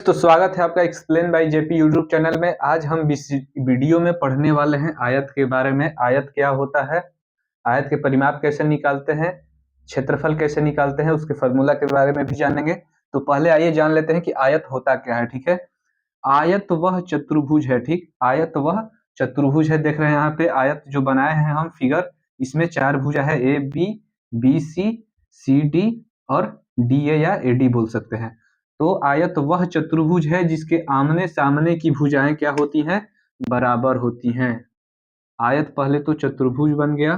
तो स्वागत है आपका explain by JP YouTube channel में। आज हम इस वीडियो में पढ़ने वाले हैं आयत के बारे में। आयत क्या होता है, आयत के परिमाप कैसे निकालते हैं, क्षेत्रफल कैसे निकालते हैं, उसके फॉर्मूला के बारे में भी जानेंगे। तो पहले आइए जान लेते हैं कि आयत होता क्या है। ठीक है, आयत वह चतुर्भुज है। ठीक, आयत वह चतुर्भुज है। देख रहे हैं यहाँ पे आयत जो बनाए हैं हम फिगर, इसमें चार भुजा है, ए बी सी डी और डी ए या ए डी बोल सकते हैं। तो आयत वह चतुर्भुज है जिसके आमने सामने की भुजाएं क्या होती हैं, बराबर होती हैं। आयत पहले तो चतुर्भुज बन गया,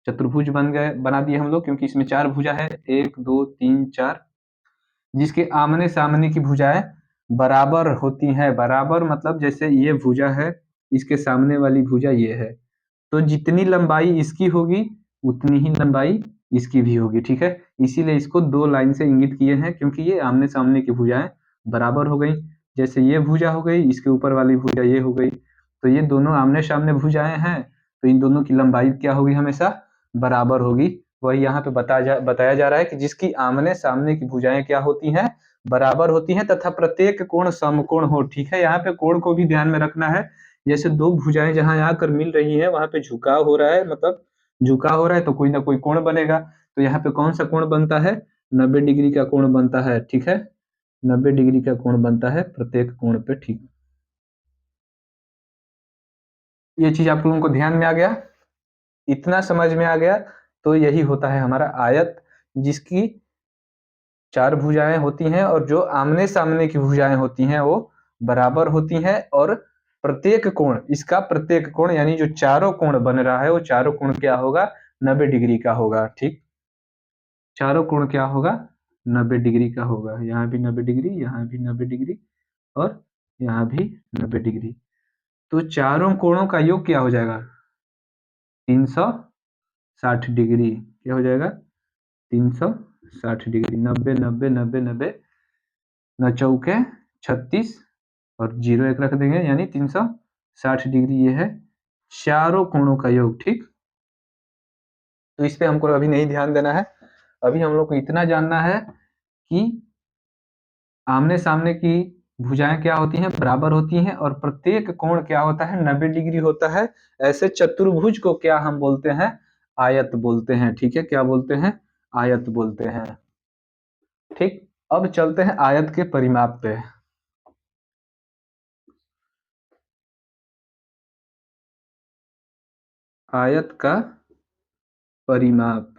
चतुर्भुज बन गए, बना दिए हम लोग, क्योंकि इसमें चार भुजा है, एक दो तीन चार, जिसके आमने सामने की भुजाएं बराबर होती हैं। बराबर मतलब जैसे ये भुजा है, इसके सामने वाली भुजा ये है, तो जितनी लंबाई इसकी होगी उतनी ही लंबाई इसकी भी होगी। ठीक है, इसीलिए इसको दो लाइन से इंगित किए हैं, क्योंकि ये आमने सामने की भुजाएं बराबर हो गई। जैसे ये भुजा हो गई, इसके ऊपर वाली भुजा ये हो गई, तो ये दोनों आमने सामने भुजाएं हैं, तो इन दोनों की लंबाई क्या होगी, हमेशा बराबर होगी। वही यहाँ पे बताया जा रहा है कि जिसकी आमने सामने की भुजाएं क्या होती हैं, बराबर होती हैं, तथा प्रत्येक कोण समकोण हो। ठीक है, यहाँ पे कोण को भी ध्यान में रखना है। जैसे दो भुजाएं जहां आकर मिल रही हैं, वहां पे झुकाव हो रहा है, मतलब झुकाव हो रहा है तो कोई ना कोई कोण बनेगा। तो यहाँ पे कौन सा कोण बनता है, 90 डिग्री का कोण बनता है। ठीक है, 90 डिग्री का कोण बनता है प्रत्येक कोण पे। ठीक, ये चीज आप लोगों को ध्यान में आ गया, इतना समझ में आ गया। तो यही होता है हमारा आयत, जिसकी चार भुजाएं होती हैं और जो आमने सामने की भुजाएं होती हैं वो बराबर होती हैं। और प्रत्येक कोण, इसका प्रत्येक कोण यानी जो चारों कोण बन रहा है वो चारों कोण क्या होगा, 90 डिग्री का होगा। ठीक, चारों कोण क्या होगा, 90 डिग्री का होगा। यहाँ भी 90 डिग्री, यहाँ भी 90 डिग्री और यहाँ भी 90 डिग्री। तो चारों कोणों का योग क्या हो जाएगा, 360 डिग्री। क्या हो जाएगा, 360 डिग्री। 90 90 90 90, न चौके 36 और जीरो एक रख देंगे, यानी 360 डिग्री। ये है चारों कोणों का योग। ठीक, तो इस पे हमको अभी नहीं ध्यान देना है। अभी हम लोग को इतना जानना है कि आमने सामने की भुजाएं क्या होती हैं, बराबर होती हैं, और प्रत्येक कोण क्या होता है, 90 डिग्री होता है। ऐसे चतुर्भुज को क्या हम बोलते हैं, आयत बोलते हैं। ठीक है, क्या बोलते हैं, आयत बोलते हैं। ठीक, अब चलते हैं आयत के परिमाप पे। आयत का परिमाप,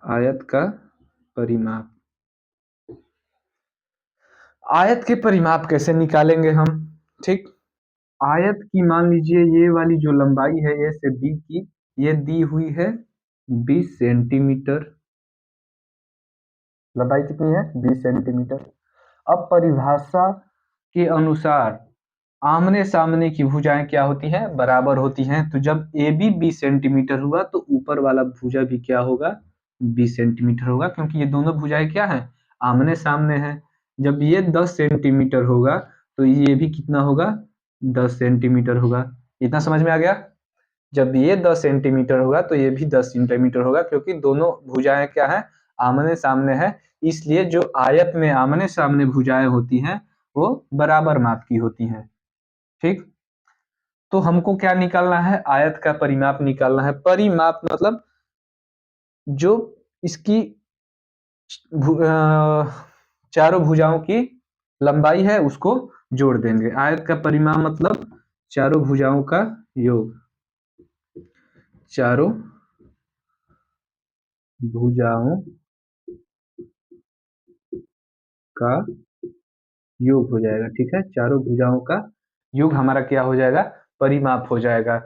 आयत का परिमाप। आयत के परिमाप कैसे निकालेंगे हम। ठीक, आयत की मान लीजिए ये वाली जो लंबाई है ए से बी की, ये दी हुई है 20 सेंटीमीटर। लंबाई कितनी है, 20 सेंटीमीटर। अब परिभाषा के अनुसार आमने सामने की भुजाएं क्या होती हैं, बराबर होती हैं। तो जब ए बी 20 सेंटीमीटर हुआ तो ऊपर वाला भुजा भी क्या होगा, 20 सेंटीमीटर होगा, क्योंकि ये दोनों भुजाएं क्या हैं, आमने सामने हैं। जब ये 10 सेंटीमीटर होगा तो ये भी कितना होगा, 10 सेंटीमीटर होगा। इतना समझ में आ गया। जब ये 10 सेंटीमीटर होगा तो ये भी 10 सेंटीमीटर होगा, क्योंकि दोनों भुजाएं क्या है, आमने सामने है। इसलिए जो आयत में आमने सामने भुजाएं होती हैं वो बराबर माप की होती हैं। ठीक, तो हमको क्या निकालना है, आयत का परिमाप निकालना है। परिमाप मतलब जो इसकी चारों भुजाओं की लंबाई है उसको जोड़ देंगे। आयत का परिमाप मतलब चारों भुजाओं का योग, चारों भुजाओं का योग हो जाएगा। ठीक है, चारों भुजाओं का योग हमारा क्या हो जाएगा, परिमाप हो जाएगा।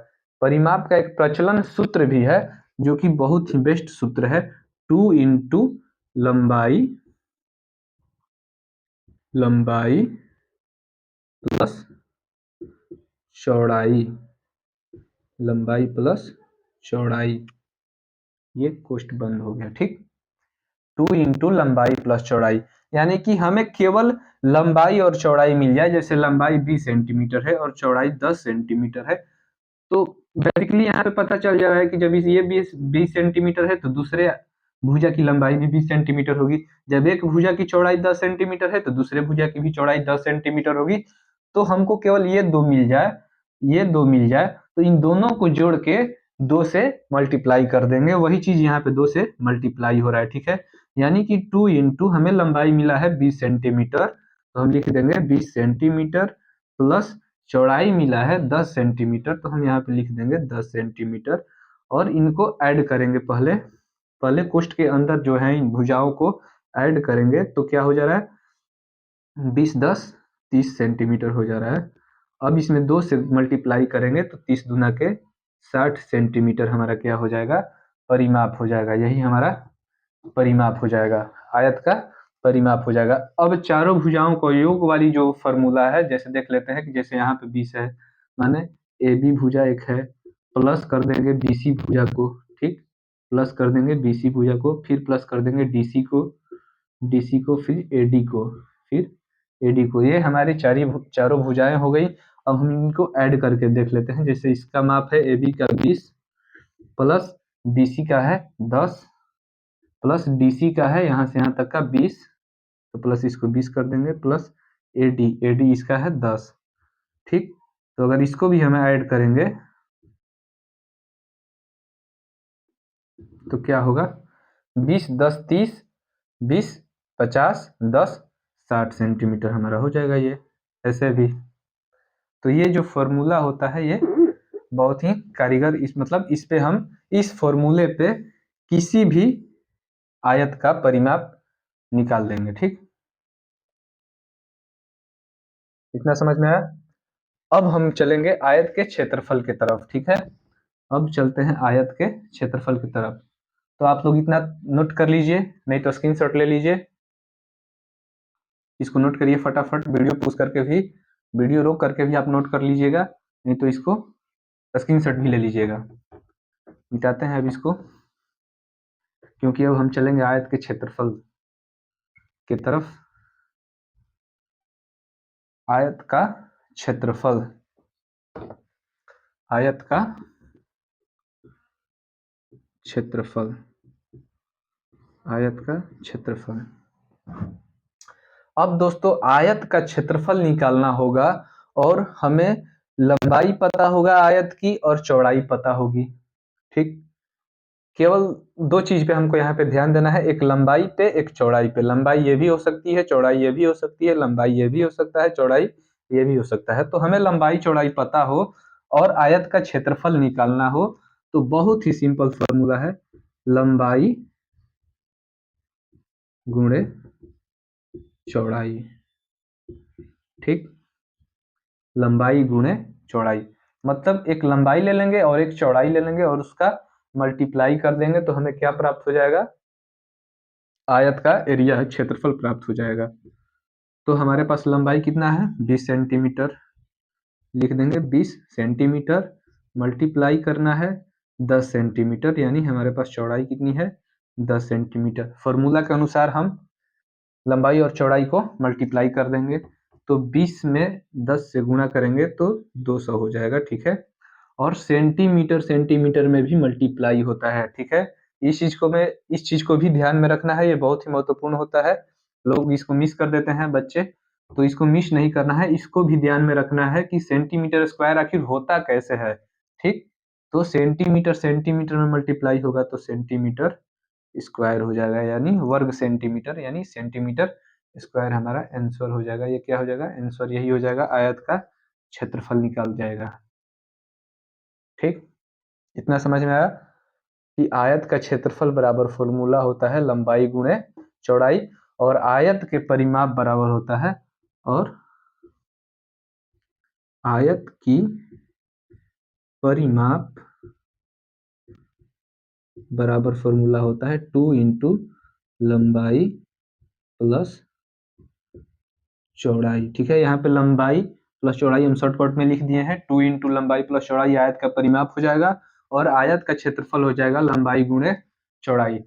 परिमाप का एक प्रचलन सूत्र भी है जो कि बहुत ही बेस्ट सूत्र है, 2 इंटू लंबाई, लंबाई प्लस चौड़ाई, लंबाई प्लस चौड़ाई। ये कोष्ट बंद हो गया। ठीक, 2 इंटू लंबाई प्लस चौड़ाई, यानी कि हमें केवल लंबाई और चौड़ाई मिल जाए। जैसे लंबाई 20 सेंटीमीटर है और चौड़ाई 10 सेंटीमीटर है, तो बेसिकली यहाँ पे पता चल जा रहा है कि जब ये 20 सेंटीमीटर है तो दूसरे भुजा की लंबाई भी 20 सेंटीमीटर होगी। जब एक भुजा की चौड़ाई 10 सेंटीमीटर है तो दूसरे भुजा की भी चौड़ाई 10 सेंटीमीटर होगी। तो हमको केवल ये दो मिल जाए, ये दो मिल जाए, तो इन दोनों को जोड़ के 2 से मल्टीप्लाई कर देंगे। वही चीज यहाँ पे 2 से मल्टीप्लाई हो रहा है, ठीक है। यानी कि 2 इंटू हमें लंबाई मिला है 20 सेंटीमीटर, तो हम लिख देंगे 20 सेंटीमीटर प्लस चौड़ाई मिला है 10 सेंटीमीटर, तो हम यहाँ पे लिख देंगे 10 सेंटीमीटर। और इनको ऐड करेंगे, पहले पहले कोष्ठ के अंदर जो है इन भुजाओं को ऐड करेंगे, तो क्या हो जा रहा है 20 10 30 सेंटीमीटर हो जा रहा है। अब इसमें 2 से मल्टीप्लाई करेंगे तो 30 दूना के 60 सेंटीमीटर हमारा क्या हो जाएगा, परिमाप हो जाएगा। यही हमारा परिमाप हो जाएगा, आयत का परिमाप हो जाएगा। अब चारों भुजाओं को योग वाली जो फॉर्मूला है, जैसे देख लेते हैं कि जैसे यहाँ पे 20 है, माने ए बी भुजा एक है, प्लस कर देंगे बीसी भुजा को, ठीक, प्लस कर देंगे बीसी भुजा को, फिर प्लस कर देंगे डीसी को, फिर एडी को, फिर एडी को। ये हमारी चारों भुजाएं हो गई। अब हम इनको ऐड करके देख लेते हैं। जैसे इसका माप है ए बी का 20 प्लस बीसी का है 10 प्लस डीसी का है यहाँ से यहाँ तक का 20, तो प्लस इसको 20 कर देंगे, प्लस एडी इसका है 10, ठीक। तो अगर इसको भी हमें ऐड करेंगे तो क्या होगा, 20 10 30 20 50 10 60 सेंटीमीटर हमारा हो जाएगा ये, ऐसे भी। तो ये जो फॉर्मूला होता है ये बहुत ही कारीगर, इस मतलब इस पे हम इस फॉर्मूले पे किसी भी आयत का परिमाप निकाल देंगे, ठीक। इतना समझ में आया। अब हम चलेंगे आयत के क्षेत्रफल की तरफ, ठीक है। अब चलते हैं आयत के क्षेत्रफल की तरफ। तो आप लोग इतना नोट कर लीजिए, नहीं तो स्क्रीनशॉट ले लीजिए। इसको नोट करिए फटाफट, वीडियो पॉज करके भी, वीडियो रोक करके भी आप नोट कर लीजिएगा, नहीं तो इसको स्क्रीनशॉट भी ले लीजिएगा। मिटाते हैं अब इसको, क्योंकि अब हम चलेंगे आयत के क्षेत्रफल की तरफ। आयत का क्षेत्रफल, आयत का क्षेत्रफल, आयत का क्षेत्रफल। अब दोस्तों आयत का क्षेत्रफल निकालना होगा और हमें लंबाई पता होगा आयत की और चौड़ाई पता होगी, ठीक। केवल दो चीज पे हमको यहाँ पे ध्यान देना है, एक लंबाई पे एक चौड़ाई पे। लंबाई ये भी हो सकती है, चौड़ाई ये भी हो सकती है, लंबाई ये भी हो सकता है, चौड़ाई ये भी हो सकता है। तो हमें लंबाई चौड़ाई पता हो और आयत का क्षेत्रफल निकालना हो तो बहुत ही सिंपल फॉर्मूला है, लंबाई गुणे चौड़ाई, ठीक। लंबाई गुणे चौड़ाई, मतलब एक लंबाई ले लेंगे और एक चौड़ाई ले लेंगे और उसका मल्टीप्लाई कर देंगे तो हमें क्या प्राप्त हो जाएगा, आयत का एरिया क्षेत्रफल प्राप्त हो जाएगा। तो हमारे पास लंबाई कितना है 20 सेंटीमीटर, लिख देंगे 20 सेंटीमीटर, मल्टीप्लाई करना है 10 सेंटीमीटर, यानी हमारे पास चौड़ाई कितनी है 10 सेंटीमीटर। फॉर्मूला के अनुसार हम लंबाई और चौड़ाई को मल्टीप्लाई कर देंगे, तो 20 में 10 से गुणा करेंगे तो 200 हो जाएगा, ठीक है। और सेंटीमीटर सेंटीमीटर में भी मल्टीप्लाई होता है, ठीक है। इस चीज को भी ध्यान में रखना है, ये बहुत ही महत्वपूर्ण होता है। लोग इसको मिस कर देते हैं बच्चे, तो इसको मिस नहीं करना है, इसको भी ध्यान में रखना है कि सेंटीमीटर स्क्वायर आखिर होता कैसे है, ठीक। तो सेंटीमीटर सेंटीमीटर में मल्टीप्लाई होगा तो सेंटीमीटर स्क्वायर हो जाएगा, यानी वर्ग सेंटीमीटर, यानी सेंटीमीटर स्क्वायर हमारा आंसर हो जाएगा। ये क्या हो जाएगा, आंसर यही हो जाएगा, आयत का क्षेत्रफल निकाल जाएगा, ठीक। इतना समझ में आया कि आयत का क्षेत्रफल बराबर फॉर्मूला होता है लंबाई गुणे चौड़ाई, और आयत के परिमाप बराबर होता है, और आयत की परिमाप बराबर फॉर्मूला होता है 2 इंटू लंबाई प्लस चौड़ाई, ठीक है। यहाँ पे लंबाई प्लस चौड़ाई हम शॉर्टकट में लिख दिए हैं, 2 इंटू लंबाई प्लस चौड़ाई आयत का परिमाप हो जाएगा और आयत का क्षेत्रफल हो जाएगा लंबाई गुणे चौड़ाई।